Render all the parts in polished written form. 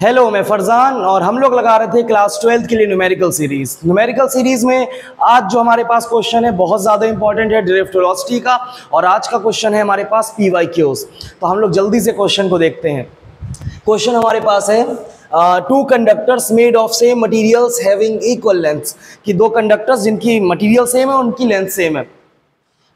Hello, मैं फरजान और हम लोग लगा रहे थे क्लास 12th के लिए न्यूमेरिकल सीरीज में आज जो हमारे पास क्वेश्चन है बहुत ज़्यादा इंपॉर्टेंट है ड्रिफ्ट वेलोसिटी का। और आज का क्वेश्चन है हमारे पास PYQs। तो हम लोग जल्दी से क्वेश्चन को देखते हैं। क्वेश्चन हमारे पास है two conductors made of same materials having equal lengths, कि दो कंडक्टर्स जिनकी मटीरियल सेम है उनकी लेंथ सेम है,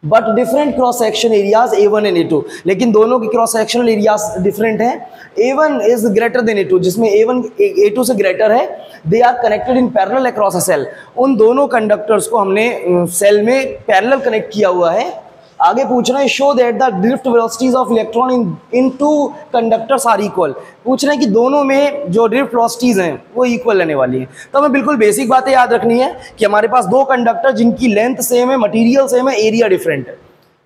but different cross section areas A1 and A2, लेकिन दोनों की क्रॉस सेक्शनल एरियाज डिफरेंट हैं। A1 is greater than A2, जिसमें A1 A2 से ग्रेटर है। They are connected in parallel across a cell, उन दोनों कंडक्टर्स को हमने सेल में पैरेलल कनेक्ट किया हुआ है। आगे पूछ रहे हैं show that the drift velocities of electron in two conductors are equal. पूछ रहे हैं कि दोनों में जो ड्रिफ्ट वेलोसिटीज हैं वो इक्वल रहने वाली हैं। तो हमें बिल्कुल बेसिक बातें याद रखनी है कि हमारे पास दो कंडक्टर जिनकी लेंथ सेम है, मटेरियल सेम है, एरिया डिफरेंट है।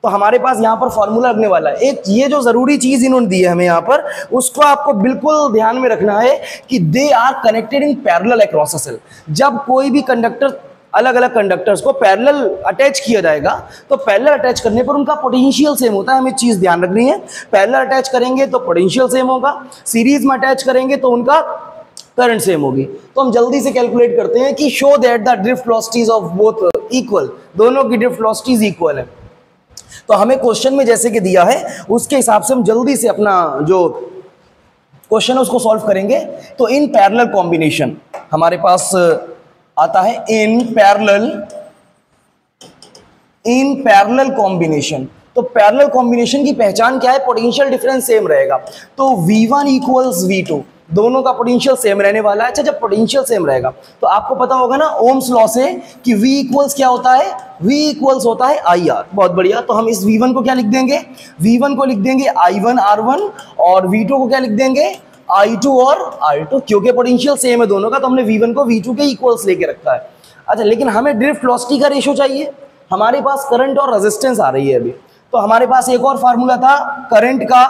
तो हमारे पास यहाँ पर फॉर्मूला लगने वाला है। एक ये जो जरूरी चीज इन्होंने दी है हमें यहाँ पर, उसको आपको बिल्कुल ध्यान में रखना है कि they are connected in parallel across a cell. जब कोई भी कंडक्टर अलग अलग कंडक्टर्स को पैरेलल अटैच किया जाएगा तो पैरेलल अटैच करने पर उनका पोटेंशियल सेम होता है। हमें चीज ध्यान रखनी है, पैरेलल अटैच करेंगे तो पोटेंशियल सेम होगा, सीरीज में अटैच करेंगे तो उनका करंट सेम होगी। तो हम जल्दी से कैलकुलेट करते हैं कि show that the drift velocities of both equal, दोनों की ड्रिफ्ट वेलोसिटीज इक्वल है। तो हमें क्वेश्चन में जैसे कि दिया है उसके हिसाब से हम जल्दी से अपना जो क्वेश्चन है उसको सॉल्व करेंगे। तो इन पैरेलल कॉम्बिनेशन हमारे पास आता है इन पैरेलल कॉम्बिनेशन। तो पैरेलल कॉम्बिनेशन की पहचान क्या है? पोटेंशियल डिफरेंस सेम रहेगा। तो V1 इक्वल्स V2, दोनों का पोटेंशियल सेम रहने वाला है। अच्छा, जब पोटेंशियल सेम रहेगा तो आपको पता होगा ना ओम्स लॉ से कि V इक्वल्स क्या होता है? V इक्वल्स होता है IR। बहुत बढ़िया। तो हम इस V1 को क्या लिख देंगे? V1 को लिख देंगे I1 R1, और V2 को क्या लिख देंगे? I2 और R2, क्योंकि पोटेंशियल सेम है दोनों का, तो हमने V1 को V2 के इक्वल्स लेके रखा है। अच्छा, लेकिन हमें ड्रिफ्ट वेलोसिटी का रेशो चाहिए। हमारे पास करंट और रेजिस्टेंस आ रही है अभी, तो हमारे पास एक और फार्मूला था करंट का।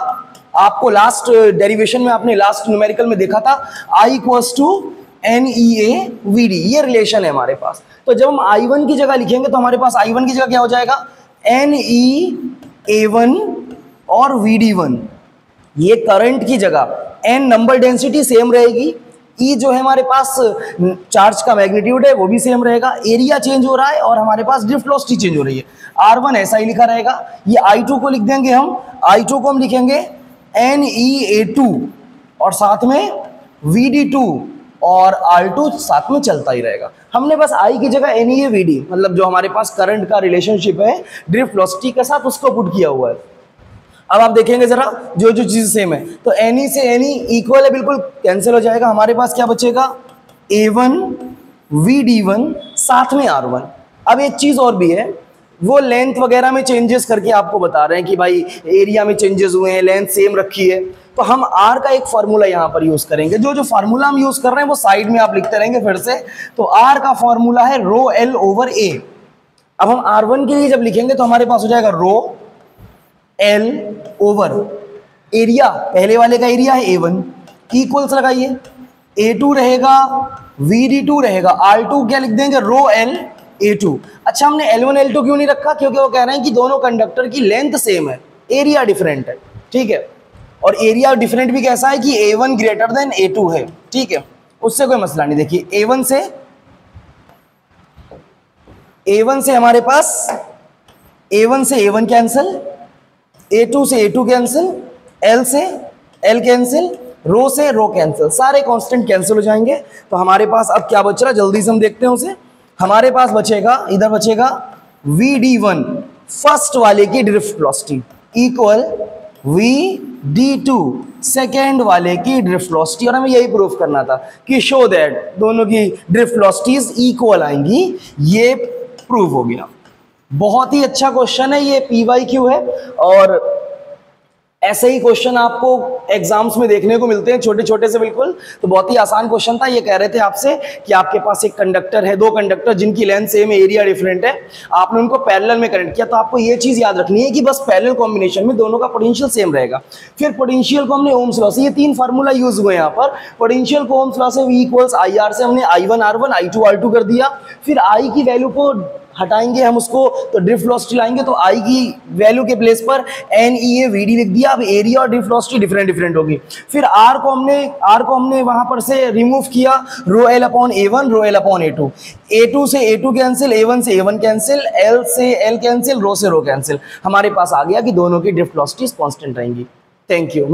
आपको लास्ट डेरिवेशन में, आपने लास्ट न्यूमेरिकल में देखा था I इक्वल्स टू NEA/VD, ये रिलेशन है हमारे पास। तो जब हम I1 की जगह लिखेंगे तो हमारे पास I1 की जगह क्या हो जाएगा? NEA1 और VD1। ये करंट की जगह N नंबर डेंसिटी सेम रहेगी, E जो है हमारे पास चार्ज का मैग्नीट्यूड है वो भी सेम रहेगा, एरिया चेंज हो रहा है और हमारे पास ड्रिफ्ट वेलोसिटी चेंज हो रही है। R1 ऐसा ही लिखा रहेगा। ये I2 को लिख देंगे हम, I2 को हम लिखेंगे NEA2 और साथ में VD2 और R2 साथ में चलता ही रहेगा। हमने बस I की जगह NEA/VD, मतलब जो हमारे पास करंट का रिलेशनशिप है ड्रिफ्ट वेलोसिटी के साथ, उसको पुट किया हुआ है। अब आप देखेंगे जरा जो जो चीज सेम है, तो NE से NE इक्वल है, बिल्कुल कैंसिल हो जाएगा। हमारे पास क्या बचेगा? A1 VD1 साथ में R1। अब एक चीज और भी है, वो लेंथ वगैरह में चेंजेस करके आपको बता रहे हैं कि भाई एरिया में चेंजेस हुए हैं, लेंथ सेम रखी है। तो हम R का एक फार्मूला यहाँ पर यूज करेंगे। जो जो फार्मूला हम यूज कर रहे हैं वो साइड में आप लिखते रहेंगे फिर से। तो R का फार्मूला है ρL/A। अब हम R1 के लिए जब लिखेंगे तो हमारे पास हो जाएगा ρL ओवर एरिया, पहले वाले का एरिया है A1, इक्वल्स लगाइए, A2 रहेगा, VD2 रहेगा, R2 क्या लिख देंगे? ρL/A2। अच्छा, हमने L1 L2 क्यों नहीं रखा? क्योंकि वो कह रहे हैं कि दोनों कंडक्टर की लेंथ सेम है, एरिया डिफरेंट है। ठीक है, और एरिया डिफरेंट भी कैसा है कि A1 ग्रेटर देन A2 है। ठीक है, उससे कोई मसला नहीं। देखिए A1 से हमारे पास A1 से A1 कैंसिल, A2 से A2 कैंसिल, L से L कैंसिल, रो से रो कैंसिल, सारे कांस्टेंट कैंसिल हो जाएंगे। तो हमारे पास अब क्या बच रहा है? जल्दी से हम देखते हैं उसे। हमारे पास बचेगा, इधर बचेगा VD1 फर्स्ट वाले की drift velocity equal VD2 second वाले की ड्रिफ्ट वेलोसिटी। और हमें यही प्रूफ करना था कि शो दैट दोनों की ड्रिफ्ट वेलोसिटीज इक्वल आएंगी। ये प्रूफ हो गया। बहुत ही अच्छा क्वेश्चन है ये, PYQ है। और ऐसे ही क्वेश्चन आपको एग्जाम्स में देखने को मिलते हैं, छोटे छोटे से बिल्कुल। तो बहुत ही आसान क्वेश्चन था। ये कह रहे थे आपसे कि आपके पास एक कंडक्टर है, दो कंडक्टर जिनकी लेंथ सेम है, एरिया डिफरेंट है, आपने उनको पैरेलल में कनेक्ट किया। तो आपको ये चीज याद रखनी है कि बस पैरेलल कॉम्बिनेशन में दोनों का पोटेंशियल सेम रहेगा। फिर पोटेंशियल को हमने ओम्स लॉ से, ये तीन फार्मूला यूज हुए यहाँ पर। पोटेंशियल को ओम्स लॉ से V इक्वल्स IR से हमने I1 R1 I2 R2 कर दिया। फिर I की वैल्यू को हटाएंगे हम उसको तो ड्रिफ्ट वेलोसिटी लाएंगे तो आई की वैल्यू के प्लेस पर NEAVD लिख दिया। अब एरिया और ड्रिफ्ट वेलोसिटी डिफरेंट होगी। फिर आर को हमने वहां पर से रिमूव किया, ρl/A1 ρl/A2, A2 से A2 कैंसिल, A1 से A1 कैंसिल, L से L कैंसिल, रो से रो कैंसिल। हमारे पास आ गया कि दोनों की ड्रिफ्ट वेलोसिटीज कांस्टेंट रहेंगी। Thank you.